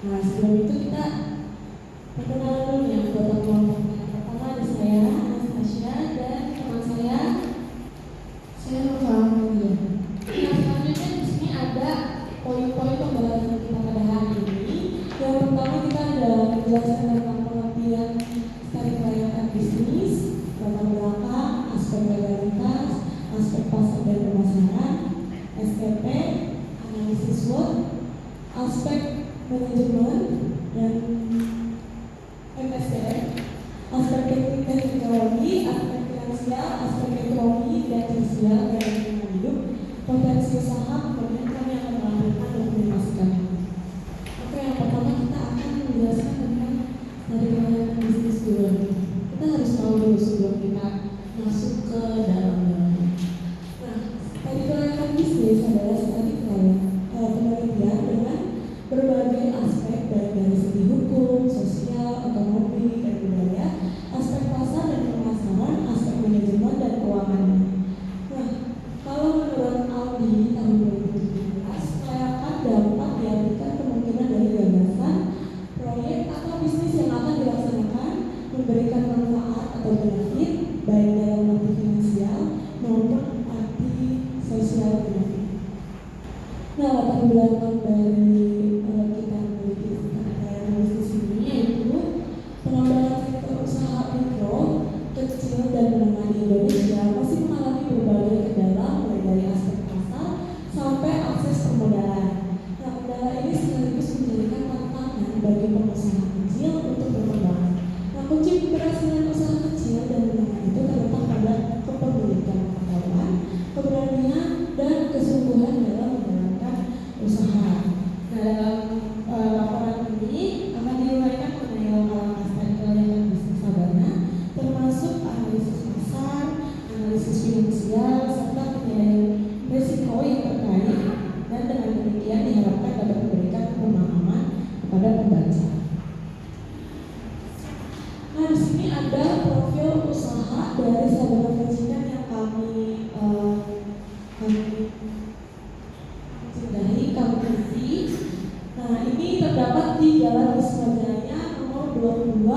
Nah, sebelum itu kita perkenalan dulu ya anggota kelompoknya. Pertama ada saya, Anastasia, dan teman saya Nova Mulia. Nah, selanjutnya di sini ada poin-poin pembahasan kita pada hari ini. Yang pertama kita ada menjelaskan tentang pengertian studi kelayakan bisnis, latar belakang, aspek legalitas, aspek pasar dan pemasaran, SPP, analisis SWOT, aspek manajemen dan MSDM, aspek teknik dan teknologi, aspek finansial, aspek ekonomi dan sosial dan lingkungan hidup, potensi usaha, kemudian kami akan menampilkan dokumentasi kami. Oke, yang pertama kita akan menjelaskan tentang dari kelayakan bisnis dulu. Kita harus tahu dulu sebelum kita masuk ke dalam-dalamnya. Nah, studi kelayakan bisnis adalah studi penelitian dengan berbagai aspek baik dari segi hukum, sosial, ekonomi, dan budaya, aspek pasar dan pemasaran, aspek manajemen dan keuangan. Nah, kalau menurut Audi tahun 2017, kelayakan dapat diartikan kemungkinan dari gagasan, proyek atau bisnis yang akan dilaksanakan memberikan manfaat atau benefit baik dalam arti finansial maupun arti sosial benefit. Nah, latar belakang dari kita memiliki kelayakan bisnis ini yaitu pengembangan sektor usaha mikro, kecil dan menengah di Indonesia masih mengalami berbagai kendala mulai dari aspek pasar sampai akses permodalan. Nah, kendala ini sekaligus menjadikan tantangan bagi pengusaha kecil untuk berkembang. Nah, kunci keberhasilan usaha kecil dan menengah itu terletak pada kepemilikan pengetahuan, keberanian dan kesungguhan dalam menjalankan usaha. Nah, dalam laporan ini akan diuraikan mengenai langkah-langkah studi kelayakan bisnis Sabana, termasuk analisis pasar, analisis finansial, serta penilaian risiko yang terkait, dan dengan demikian diharapkan dapat memberikan pemahaman kepada pembaca. Nah, di sini ada profil usaha dari Sabana Pensikan yang kami kami isi. Nah, ini terdapat di Jalan Wisma Jaya nomor 22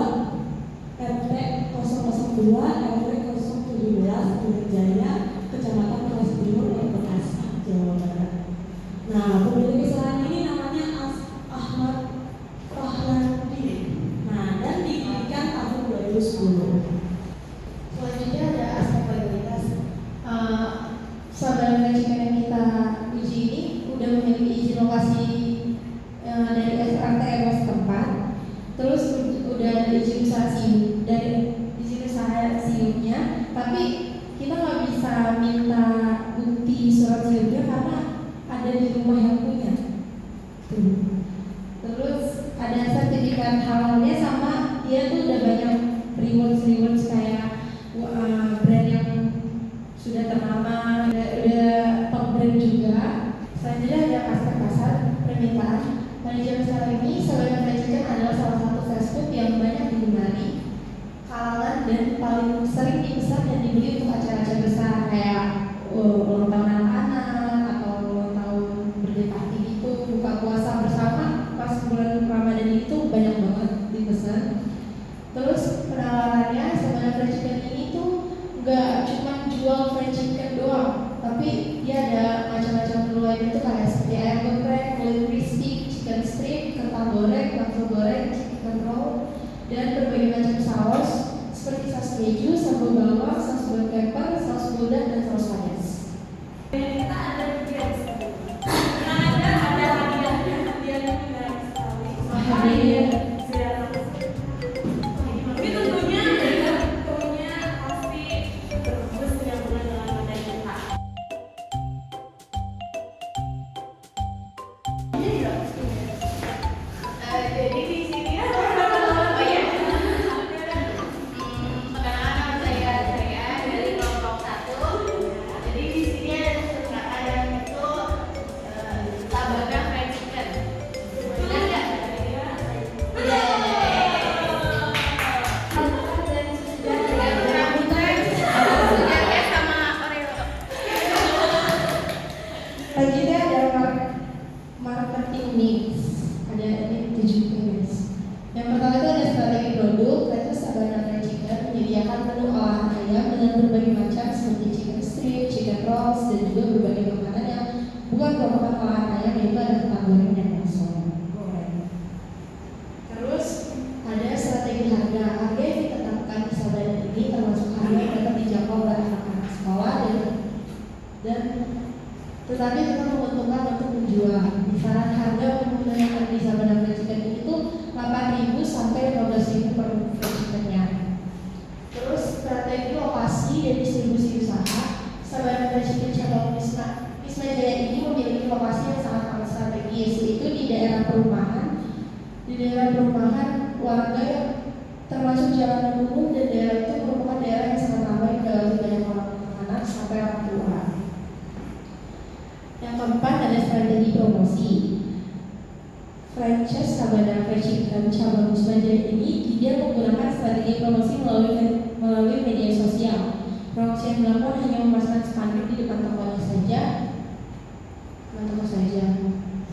RT 002 RW 017 Duren Jaya, Kecamatan Kelas Timur, Bekasi, Jawa Barat. Nah, pemilik usaha ini namanya Ahmad Rahlandi. Nah, dan didirikan tahun 2010. Selanjutnya ada aspek legalitas. Sabana Pensikan yang kita uji ini udah memiliki izin lokasi dari SRT RW setempat, terus udah ada izin usaha SIUM dari izin usaha SIUM-nya, tapi kita nggak bisa minta bukti surat SIUM-nya karena ada di rumah yang punya. Terus ada sertifikat halalnya sama dia tuh udah banyak rewards kayak brand yang sudah ternama, udah top brand juga. Selanjutnya ada aspek pasar permintaan. Manajemen sekarang ini Sabana Pensikan adalah salah satu fast food yang banyak digemari kalangan dan paling sering dipesan dan dibeli untuk acara-acara besar kayak ulang tahun anak-anak atau ulang tahun birthday party gitu, buka puasa bersama pas bulan Ramadan itu banyak banget dipesan. Terus penawarannya Sabana Pensikan ini tuh nggak cuma jual fried chicken doang, tapi dia ada macam-macam menu lain itu kayak seperti ayam geprek, kulit crispy, chicken strip, kentang goreng, bakso goreng, chicken roll, dan berbagai macam saus seperti saus keju, sambal bawang, saus black pepper, saus gouda, dan saus panas. Kita ada juga ada hadiahnya menarik sekali. Hadiah. juga guys. Yang pertama itu ada strategi produk, yaitu Sabana Fried Chicken menyediakan menu olahan ayam dengan berbagai macam seperti chicken strip, chicken rolls, dan juga berbagai makanan yang bukan merupakan olahan ayam, yaitu ada kentang goreng dan bakso goreng. Terus ada strategi harga. Harga yang ditetapkan di Sabana ini termasuk harga yang dapat dijangkau oleh anak-anak sekolah dan tetapi tetap menguntungkan untuk menjual. Kisaran harga umum yang ada di Sabana Fried Chicken ini tuh 8.000 sampai 15.000 per fried chickennya. Terus strategi lokasi dan distribusi usaha. Sabana Fried Chicken cabang Wisma Jaya ini memiliki lokasi yang sangat strategis, yaitu di daerah perumahan warga yang termasuk jalanan umum, dan daerah itu merupakan daerah yang sangat ramai bagi banyak orang anak sampai orang tua. Yang keempat ada strategi promosi. Franchise Sabana Fried Chicken cabang Wisma Jaya ini dia menggunakan strategi promosi melalui media sosial. Promosi yang dilakukan hanya memasang spanduk di depan tokonya saja.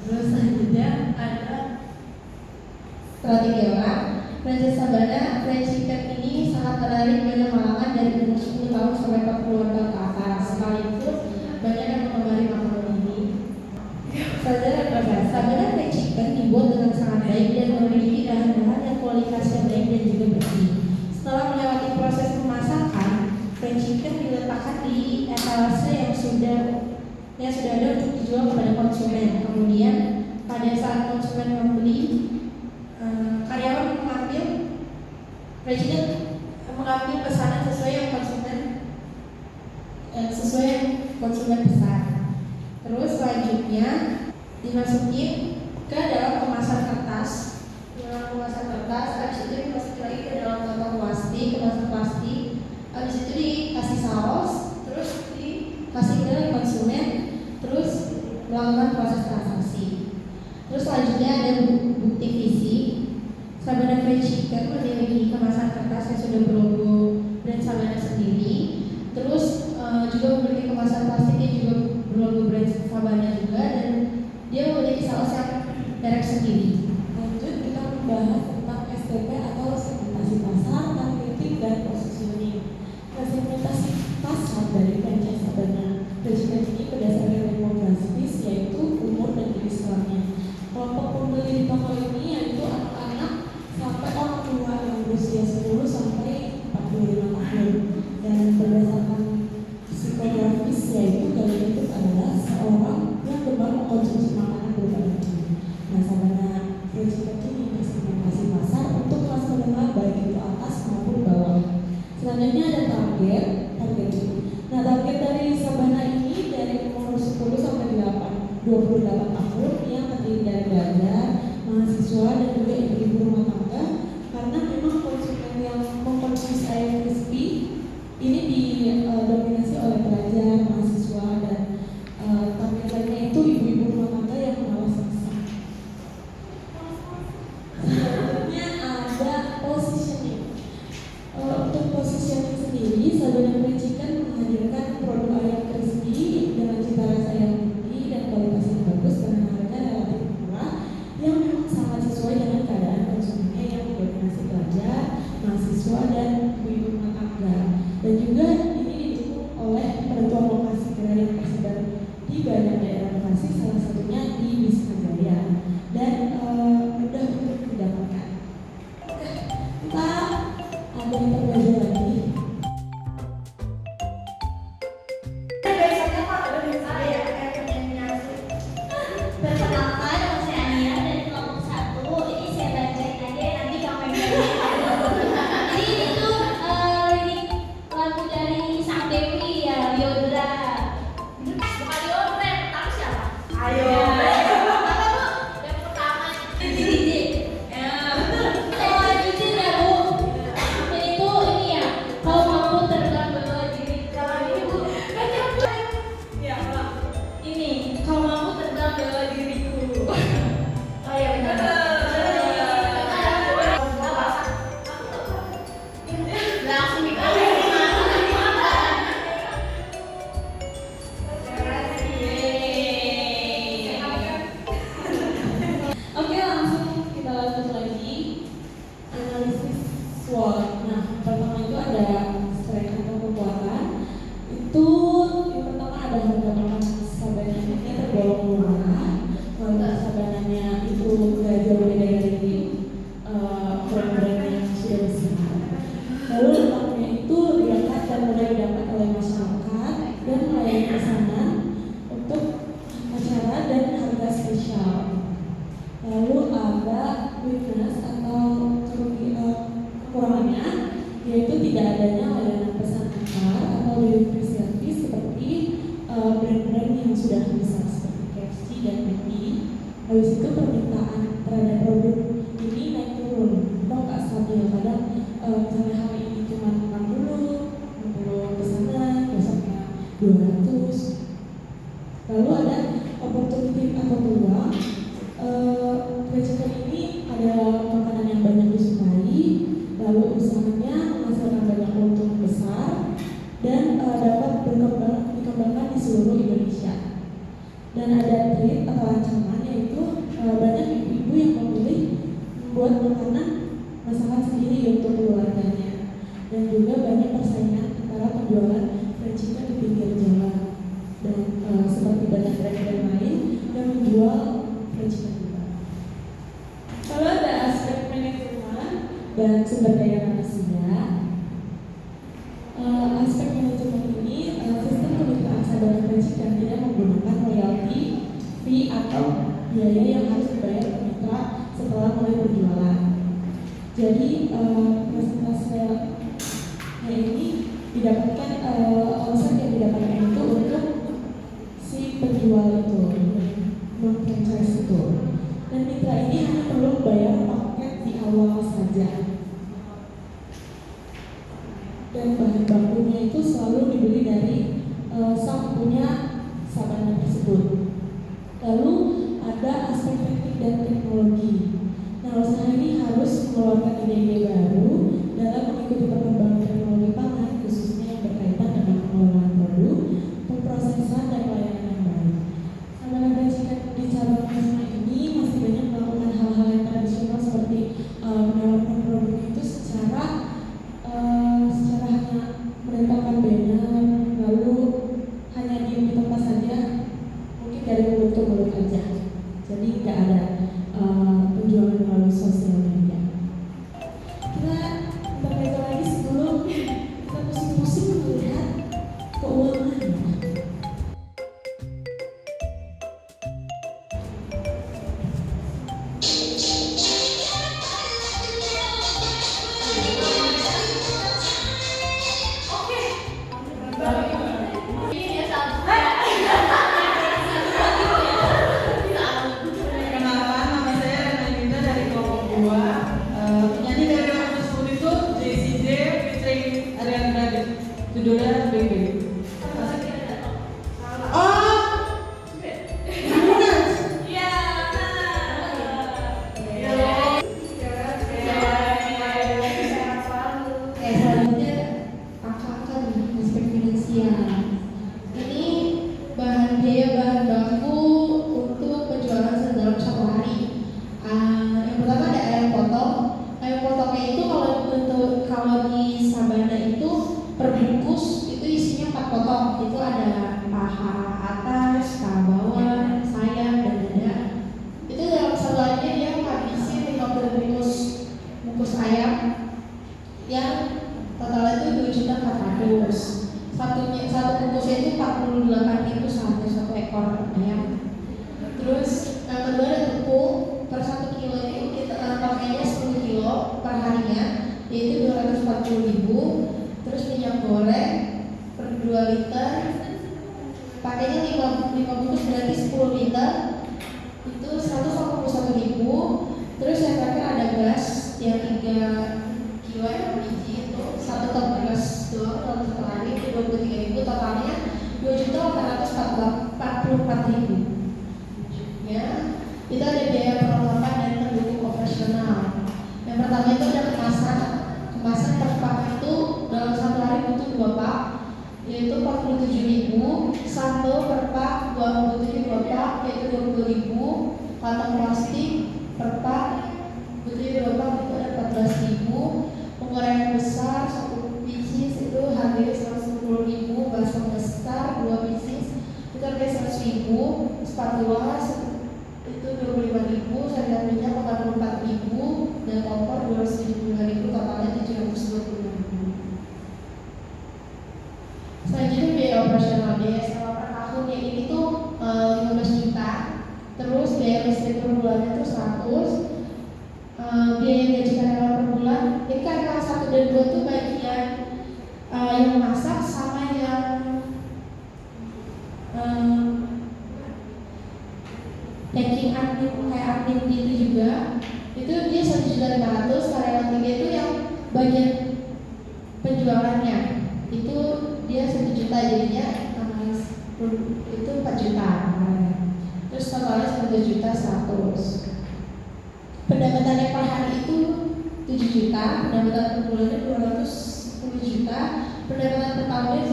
Terus selanjutnya ada strategi orang. Franchise Sabana Fried Chicken ini sangat menarik banyak kalangan dari umur 10 tahun sampai 40 tahun ke atas. Sekaligus banyak yang mengemari makanan ini. Sabana Fried Chicken dibuat dengan sangat baik dan memiliki bahan-bahan yang kualitasnya baik dan juga bersih. Setelah melewati proses pemasakan, fried chicken diletakkan di etalase yang sudah ada untuk dijual kepada konsumen. Kemudian pada saat konsumen membeli, karyawan mengambil fried chicken, mengambil pesanan sesuai yang konsumen pesan. Terus selanjutnya dimasukin ke dalam kemasan kertas. Habis itu dimasukin lagi ke dalam kantong kemasan plastik. Habis itu dikasih saus, terus dikasih ke konsumen, terus melakukan proses transaksi. Terus selanjutnya ada bukti fisik. Sabana Fried Chicken memiliki kemasan kertas yang sudah berlogo brand Sabana sendiri. Terus juga memiliki kemasan plastik yang juga berlogo brand Sabana juga, dan dia memiliki saus yang merek sendiri. Lanjut kita membahas tentang STP atau segmentasi pasar, targeting dan positioning. Segmentasi pasar dari franchise Sabana Fried Chicken ini berdasarkan demografis, yaitu umur dan jenis skornya. Kelompok pembeli di toko ini yaitu anak-anak sampai orang tua yang berusia 10 sampai 45 tahun. Dan berdasarkan psikografis, yaitu gaya hidup adalah seorang yang gemar mengkonsumsi makanan berbahan. Nah, Sabana Fried Chicken ini bersegmentasi pasar untuk kelas menengah baik itu atas maupun bawah. Selanjutnya ada target. Nah, target sudah besar seperti KFC dan McD, habis itu permintaan terhadap produk ini naik turun, kok nggak stabil. Kadang misalnya hari ini cuma 60 pesanan, besoknya 200. Lalu ada opportunity atau peluang. Fried chicken ini ada makanan yang banyak disukai, lalu usahanya menghasilkan banyak untung besar dan dapat dikembangkan di seluruh Indonesia. Dan ada threat atau ancaman, yaitu banyak ibu-ibu yang memilih membuat makanan masakan sendiri untuk keluarganya, dan juga banyak persaingan antara penjualan fried chicken di pinggir jalan, dan seperti banyak brand-brand lain yang menjual fried chicken juga. Kalau ada aspek manajemen dan sumber daya manusia, aspek manajemen ini sistem kemitraan Sabana Fried Chicken tidak menggunakan royalti, fee atau biaya yang harus dibayar ke mitra setelah mulai berjualan. Jadi presentasinya ini didapatkan, omset yang didapatkan itu untuk si penjual itu, franchise itu. Dan mitra ini hanya perlu bayar paket di awal saja. Dan bahan bakunya itu selalu dibeli dari sang punya Sabana tersebut. Lalu ada aspek teknik dan teknologi. Nah, usaha ini harus mengeluarkan ide-ide baru dalam mengikuti perkembangan teknologi pangan, khususnya yang berkaitan dengan pengelolaan produk, pemrosesan dan pelayanan yang baik. Sabana Fried Chicken di cabang Wisma ini masih banyak melakukan hal-hal yang tradisional seperti menawarkan produknya itu secara hanya menempelkan banner, lalu hanya diem di tempat saja, mungkin dari mulut ke mulut aja. Jadi nggak ada penjualan melalui sosial media. Kita intermezzo lagi sebelum kita pusing-pusing melihat keuangan. Judulnya Baby. Selanjutnya biaya operasional, biaya sewa per tahunnya ini tuh 15 juta. Terus biaya listrik per bulannya tuh 100. Biaya gaji karyawan per bulan. Ini karyawan 1 dan 2 tuh bagian yang masak sama yang itu 4 juta. Terus totalnya 11 juta 100. Pendapatannya per hari itu 7 juta, pendapatan per bulannya 210 juta, pendapatan per tahunnya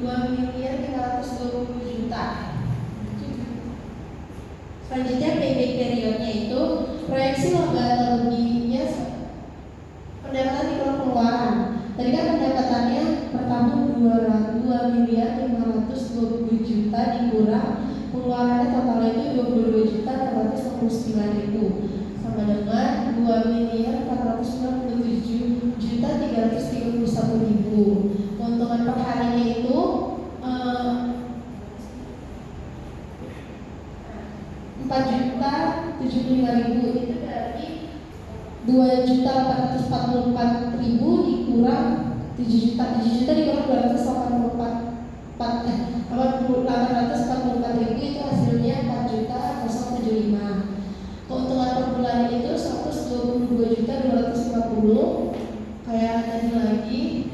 2.520 juta. Selanjutnya payback periodnya itu proyeksi laba atau ruginya pendapatan dikurang pengeluaran. Tadi kan pendapatannya per tahun 2.520 juta dikurang pengeluarannya totalnya itu 22.499.000 sama dengan 2.497.331.000. Keuntungan per harinya itu 4.075.000. Itu berarti 2.844.000 dikurang 7 juta dikurang 844.000 itu hasilnya 4.075. Keuntungan per bulan itu 122.250 kayak tadi lagi.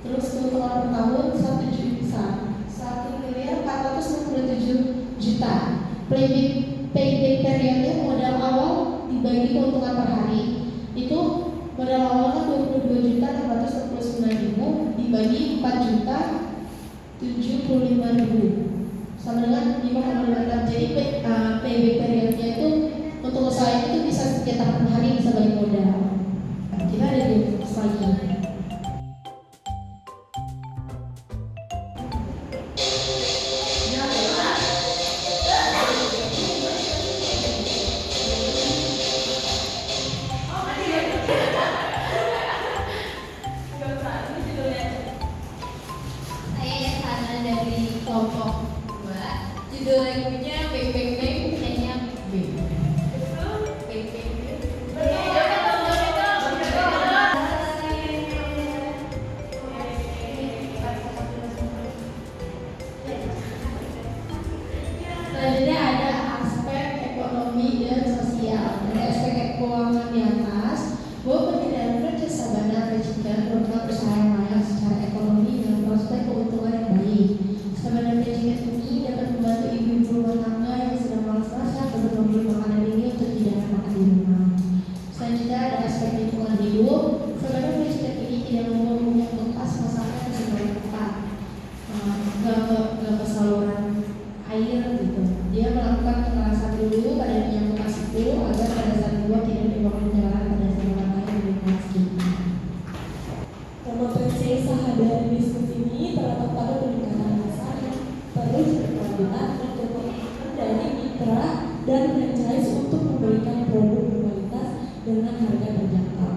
Terus keuntungan per tahun 1.467 juta. Payback periodnya modal awal dibagi keuntungan per hari itu modal awalnya 22.649.000 dibagi 4.075.000 sama dengan 5,56. Jadi payback periodnya itu untuk usaha itu bisa sekitar per hari bisa balik modal. Kita ada di slide. Judul lagunya Bang Bang Bang, penyanyinya Bang. Selanjutnya ada aspek ekonomi dan sosial. Dari aspek keuangan di atas, bahwa penyediaan kerja Sabana Fried merupakan perusahaan yang layak secara ekonomi dengan prospek keuntungan yang baik. Sabana Fried ini dapat membantu ibu-ibu rumah tangga yang sedang malas-malasan untuk membeli makanan ini untuk tidak makan di rumah. Selanjutnya ada aspek lingkungan hidup. Sabana Fried ini tidak mempunyai bekas masakan di sebagian tempat, nggak ke saluran air gitu. Dia melakukan pemerasan dulu pada minyak bekas itu agar pada saat dibuat tidak menyebabkan pencemaran pada saluran air di lingkungan sekitar. Kompetensi usaha dari bisnis ini terletak pada peningkatan pasar yang terus berkelanjutan dan komitmen dari mitra dan franchise untuk memberikan produk berkualitas dengan harga terjangkau.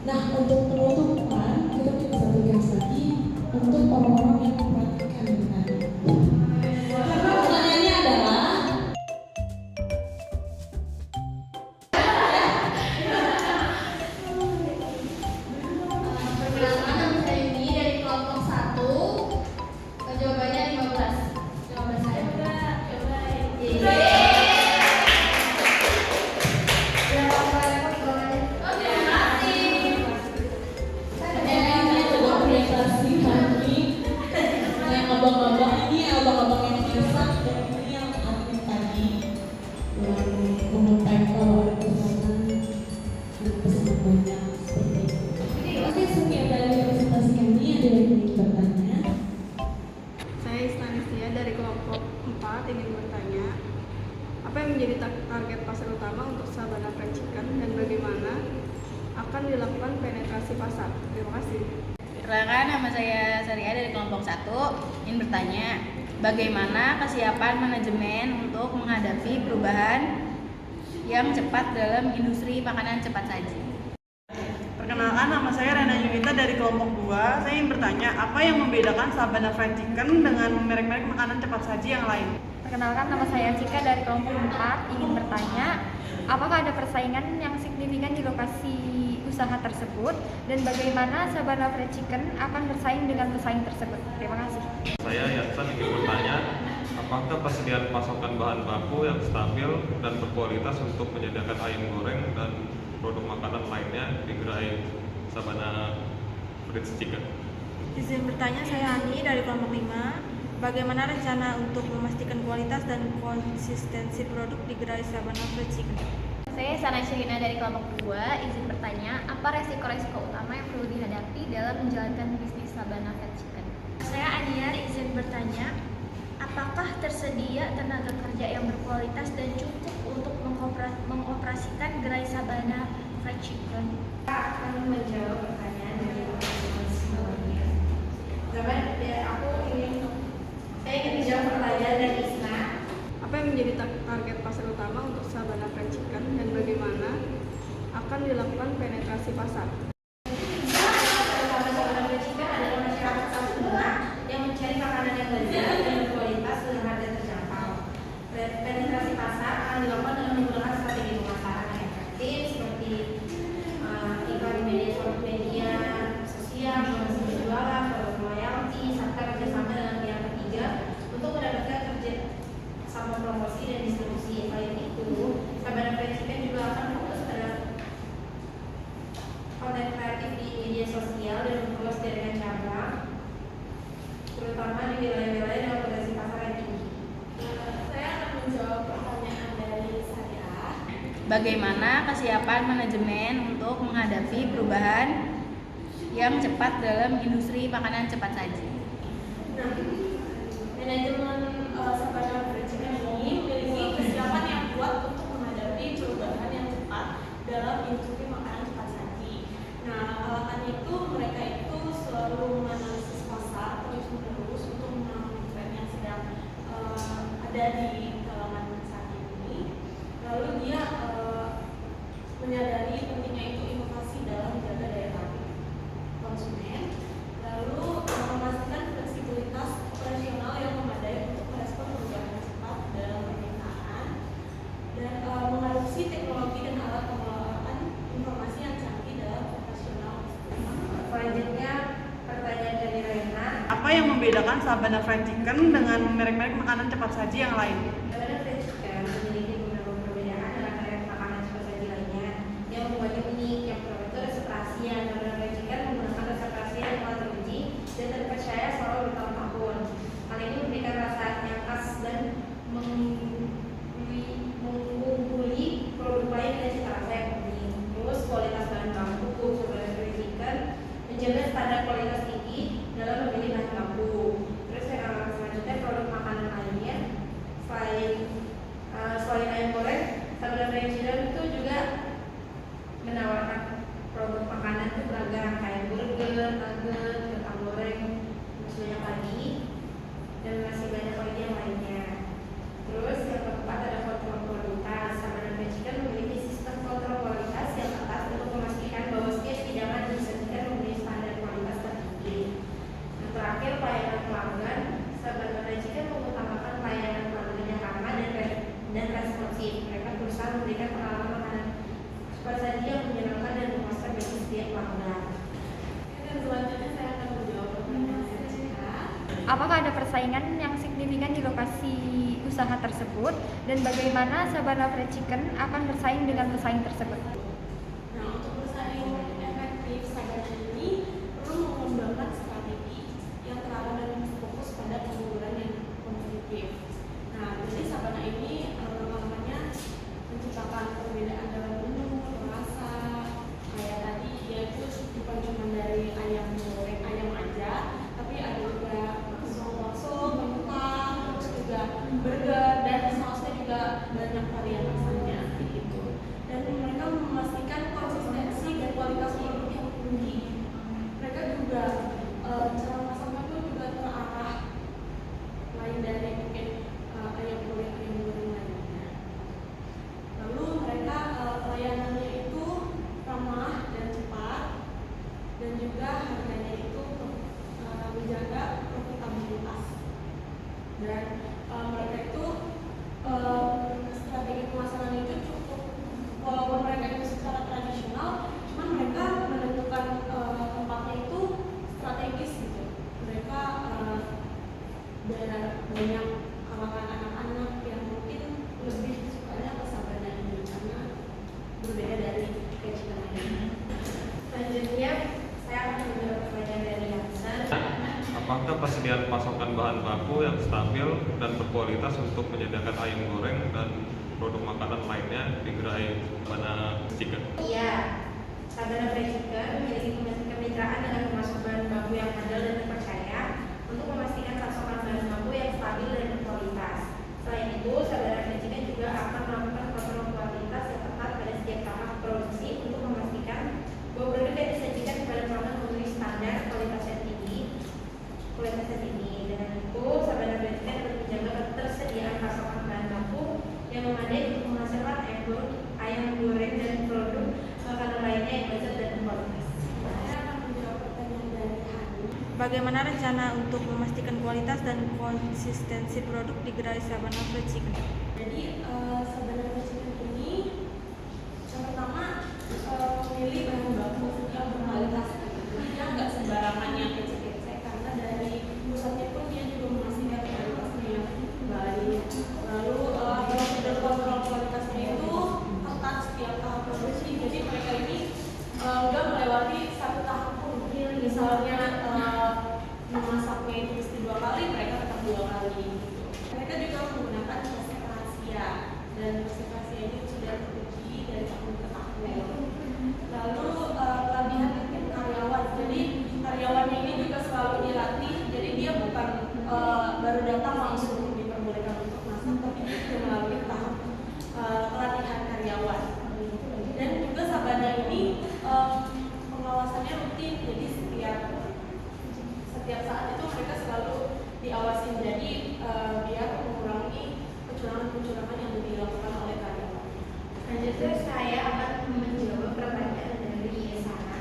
Nah, untuk penutupan kita bisa tugas lagi untuk orang-orang yang memperhatikan tadi. Pertanyaannya adalah Perkenalkan, nama saya Yuni dari kelompok 1. Jawabannya 15. Jawaban saya coba. abang-abang ini abang-abang yang masak dan ini yang admin tadi yang mengonteng kalau ada pesanan dan pesanan banyak seperti itu. Oke, sekian dari presentasi kami. Ada yang ingin bertanya? Saya Istanistia dari kelompok 4 ingin bertanya, apa yang menjadi target pasar utama untuk Sabana Fried Chicken dan bagaimana akan dilakukan penetrasi pasar? Terima kasih. Perkenalkan, nama saya Saria dari kelompok 1 ingin bertanya, bagaimana kesiapan manajemen untuk menghadapi perubahan yang cepat dalam industri makanan cepat saji? Perkenalkan, nama saya Rena Yunita dari kelompok 2. Saya ingin bertanya, apa yang membedakan Sabana Fried Chicken dengan merek-merek makanan cepat saji yang lain? Perkenalkan, nama saya Cika dari kelompok 4 ingin bertanya, apakah ada persaingan yang signifikan di lokasi usaha tersebut dan bagaimana Sabana Fried Chicken akan bersaing dengan pesaing tersebut? Terima kasih. Saya Yansan ingin bertanya, apakah persediaan pasokan bahan baku yang stabil dan berkualitas untuk menyediakan ayam goreng dan produk makanan lainnya di gerai Sabana Fried Chicken? Izin bertanya, saya Ani dari kelompok 5. Bagaimana rencana untuk memastikan kualitas dan konsistensi produk di gerai Sabana Fried Chicken? Saya Sana Sherina dari kelompok 2. Izin bertanya, apa resiko-resiko utama yang perlu dihadapi dalam menjalankan bisnis Sabana Fried Chicken? Saya Aniar, izin bertanya, apakah tersedia tenaga kerja yang berkualitas dan cukup untuk mengoperasikan gerai Sabana Fried Chicken? Akan menjawab pertanyaan dari teman-teman semuanya. Saya ingin menjawab pertanyaan dari Isna. Apa yang menjadi target pasar utama untuk Sabana Fried Chicken dan bagaimana akan dilakukan penetrasi pasar? Sabana Fried Chicken adalah masyarakat kelas menengah yang mencari makanan yang lezat dan berkualitas dengan harga terjangkau. Penetrasi pasar akan dilakukan dengan menggunakan strategi pemasaran yang efektif seperti iklan di media sosial, promosi penjualan, produk loyalty, serta kerjasama dengan pihak ketiga untuk mendapatkan kerjasama promosi dan distribusi. Selain itu, Sabana Fried Chicken juga akan fokus pada konten kreatif di media sosial dan memperluas jaringan cabang, terutama di wilayah-wilayah dengan potensi pasar yang tinggi. Saya akan menjawab pertanyaan dari saya. Bagaimana kesiapan manajemen untuk menghadapi perubahan yang cepat dalam industri makanan cepat saji? Nah, manajemen Sabana Fried Chicken ini memiliki kesiapan yang kuat untuk menghadapi perubahan yang cepat dalam industri makanan cepat saji. Nah, alasannya itu mereka itu selalu menganalisis pasar terus-menerus untuk menangani tren yang sedang ada di kalangan saat ini. Lalu dia menyadari pentingnya itu inovasi dalam menjaga daya tarik konsumen. Lalu memastikan fleksibilitas operasional yang memadai untuk merespon perubahan cepat dalam permintaan dan mengadopsi teknologi dan alat pengelolaan informasi yang canggih dalam operasional. Selanjutnya pertanyaan dari Rena. Apa yang membedakan Sabana Fried Chicken dengan merek-merek makanan cepat saji yang lain? Sabana Fried Chicken memiliki beberapa perbedaan dengan merek makanan cepat saji lainnya yang membuatnya unik. Yang pertama itu rasa Asia. Sabana Fried Chicken menggunakan rasa Asia yang telah teruji dan terpercaya selama bertahun-tahun. Hal ini memberikan rasa yang khas dan mengungguli produk lain dengan cita rasa yang unik. Terus kualitas bahan baku Sabana Fried Chicken menjaga standar kualitas tinggi dalam memilih bahan baku. Terus yang selanjutnya produk makanan lainnya selain ayam goreng, Sabana Fried Chicken itu juga menawarkan produk makanan itu beragam kayak burger, nugget, kentang goreng, masih banyak lagi dan masih banyak lagi yang lainnya. Terus yang keempat ada kontrol kualitas. Sabana Fried Chicken memiliki sistem kontrol kualitas yang ketat untuk memastikan bahwa setiap hidangan disajikan memenuhi standar kualitas tertinggi. Yang terakhir pelayanan pelanggan. Sabana Fried Chicken mengutamakan pelayanan pelanggan yang ramah dan responsif. Mereka berusaha memberikan pengalaman makanan cepat saji yang menyenangkan dan memuaskan bagi setiap pelanggan. Dan selanjutnya saya akan menjawab pertanyaan Jessica. Apakah ada persaingan yang signifikan di lokasi usaha tersebut dan bagaimana Sabana Fried Chicken akan bersaing dengan pesaing tersebut? Nah, untuk bersaing efektif, Sabana ini perlu mengembangkan strategi yang terarah dan fokus pada penggunaan yang kompetitif. Nah, jadi Sabana ini namanya menciptakan perbedaan dalam menu, rasa. Kayak tadi dia itu bukan cuma dari ayam goreng, ayam aja, tapi ada juga bakso, kentang, terus juga burger dan sausnya juga banyak varian rasanya gitu. Dan mereka memastikan konsistensi dan kualitas produk yang tinggi. Mereka juga cara masaknya pun juga terarah lain dari mungkin ayam goreng lainnya. Lalu mereka ketersediaan pasokan bahan baku yang stabil dan berkualitas untuk menyediakan ayam goreng dan produk makanan lainnya di gerai Sabana Chicken. Iya, Sabana Fried Chicken memiliki kemitraan dengan pemasok bahan baku yang handal dan terpercaya untuk memastikan pasokan bahan baku yang stabil dan berkualitas. Selain itu, Sabana Fried Chicken juga akan melakukan kontrol kualitas yang ketat pada setiap tahap produksi untuk memastikan bahwa produk yang disajikan kepada pelanggan memenuhi standar kualitas yang tinggi. Dengan itu, Sabana Fried Chicken dapat menjaga ketersediaan pasokan bahan baku yang memadai untuk menghasilkan ayam goreng dan produk makanan lainnya yang lezat dan berkualitas. Saya akan menjawab pertanyaan dari Hani. Bagaimana rencana untuk memastikan kualitas dan konsistensi produk di gerai Sabana Fried Chicken? Jadi Sabana Fried Chicken ini yang pertama memilih bahan baku yang berkualitas. Dia nggak sembarangan yang kecil-kecil karena dari pusatnya pun dia juga memastikan kualitasnya yang baik. Lalu prosedur kontrol kualitasnya itu ketat setiap tahap produksi. Jadi mereka ini nggak melewati satu tahap pun. Misalnya memasaknya itu mesti 2 kali, mereka tetap 2 kali. Mereka juga menggunakan resep rahasia dan resep rahasia ini sudah teruji dari tahun ke tahun. Lalu pelatihan karyawan, jadi karyawannya ini juga selalu dilatih, jadi dia bukan baru datang langsung diperbolehkan untuk masak, tapi dia juga melalui tahap pelatihan karyawan. Dan juga Sabana ini pengawasannya rutin, jadi setiap saat itu mereka selalu diawasi, jadi biar mengurangi kecurangan-kecurangan yang dilakukan oleh karyawan. Selanjutnya saya akan menjawab pertanyaan dari Sana.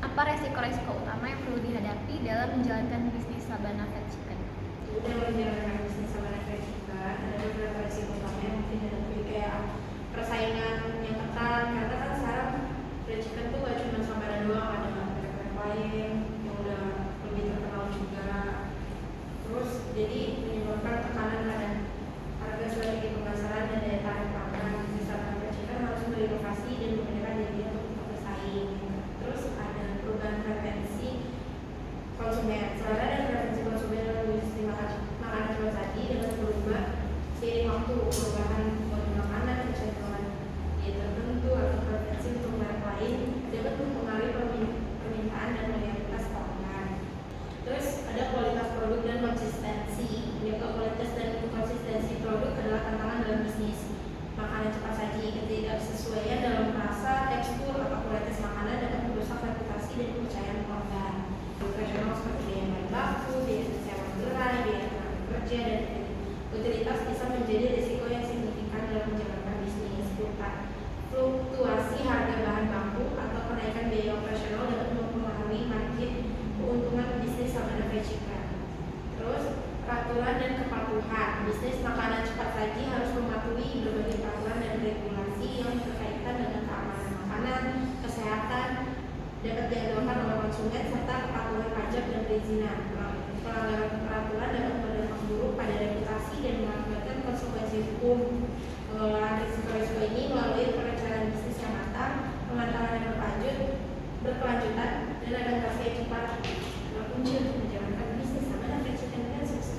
Apa resiko-resiko utama yang perlu dihadapi dalam menjalankan bisnis Sabana Fried Chicken? Dalam menjalankan bisnis Sabana Fried Chicken ada beberapa resiko utama yang mungkin dihadapi, kayak persaingan yang ketat, karena kan sekarang fried chicken tuh gak cuma Sabana doang, ada merek-merek lain yang udah lebih terkenal juga. Terus jadi menyebabkan tekanan pada harga strategi pemasaran dan daya tarik pelanggan. Bisnis Sabana Fried Chicken harus berinovasi dan menggunakan diri untuk tetap bersaing. Terus ada perubahan preferensi konsumen. Selera dan preferensi konsumen dalam industri makanan cepat saji dapat berubah seiring waktu. Perubahan model makanan, kecenderungan diet tertentu atau preferensi untuk merek lain dapat mempengaruhi permintaan dan loyalitas pelanggan. Terus ada kualitas produk dan konsistensi. Menjaga kualitas dan konsistensi produk adalah tantangan dalam bisnis makanan cepat saji. Ketidaksesuaian dalam rasa, tekstur, atau kualitas makanan dapat merusak reputasi dan kepercayaan pelanggan. Profesional seperti biaya bahan baku, biaya sewa gerai, biaya tenaga kerja, dan utilitas bisa menjadi risiko yang signifikan dalam menjalankan bisnis. Fluktuasi harga bahan baku atau kenaikan biaya operasional dapat mempengaruhi margin keuntungan bisnis Sabana Fried Chicken. Terus peraturan dan kepatuhan. Bisnis makanan cepat saji harus mematuhi berbagai peraturan dan regulasi yang berkaitan dengan keamanan makanan, kesehatan, dapat diandalkan oleh konsumen, serta kepatuhan pajak dan perizinan. Pelanggaran peraturan dapat berdampak buruk pada reputasi dan mengakibatkan konsekuensi hukum. Pengelolaan risiko-risiko ini melalui perencanaan bisnis yang matang, pemantauan yang berkelanjutan, dan adaptasi yang cepat adalah kunci untuk menjalankan bisnis Sabana Fried Chicken dengan sukses.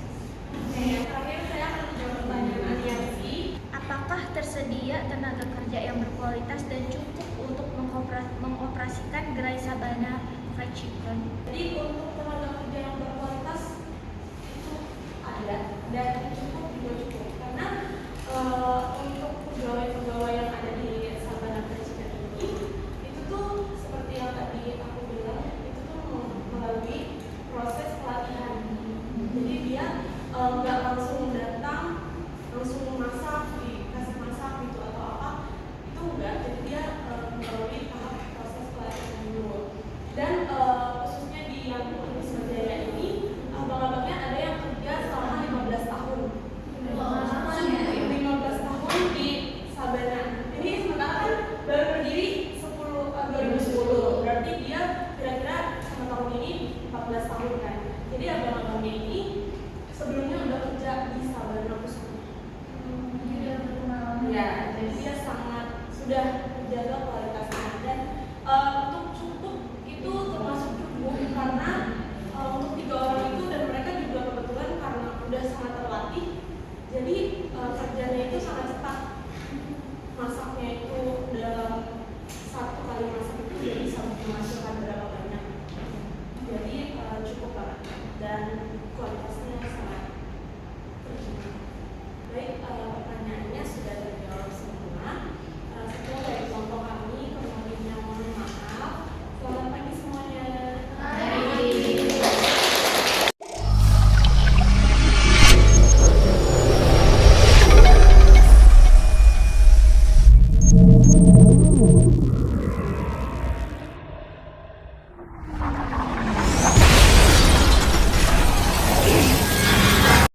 Terakhir saya akan menjawab pertanyaan Aliansi. Apakah tersedia tenaga kerja yang berkualitas dan cukup untuk mengoperasikan gerai Sabana Fried Chicken? Jadi untuk tenaga kerja yang berkualitas itu ada dan cukup juga cukup, karena untuk pegawai-pegawai yang ada di Sabana Fried Chicken ini itu tuh seperti yang tadi aku bilang, itu tuh melalui proses pelatihan. Jadi dia nggak langsung datang langsung masak, dikasih masak gitu atau apa, itu enggak. Jadi dia melalui tahap proses pelatihan dulu. Dan khususnya di yang Universitas Jaya ini, abang-abangnya ada yang kerja selama 15 tahun. 15 tahun di Sabana. Ini sementara kan baru berdiri 2010. Berarti dia kira-kira sama tahun ini 14 tahun kan. Jadi abang-abangnya ini sebelumnya udah kerja di Sabana Pusat. Ya, jadi dia sudah menjaga kualitasnya. Dan untuk cukup itu termasuk cukup karena untuk 3 orang itu, dan mereka juga Jadi kerjanya itu sangat cepat, masaknya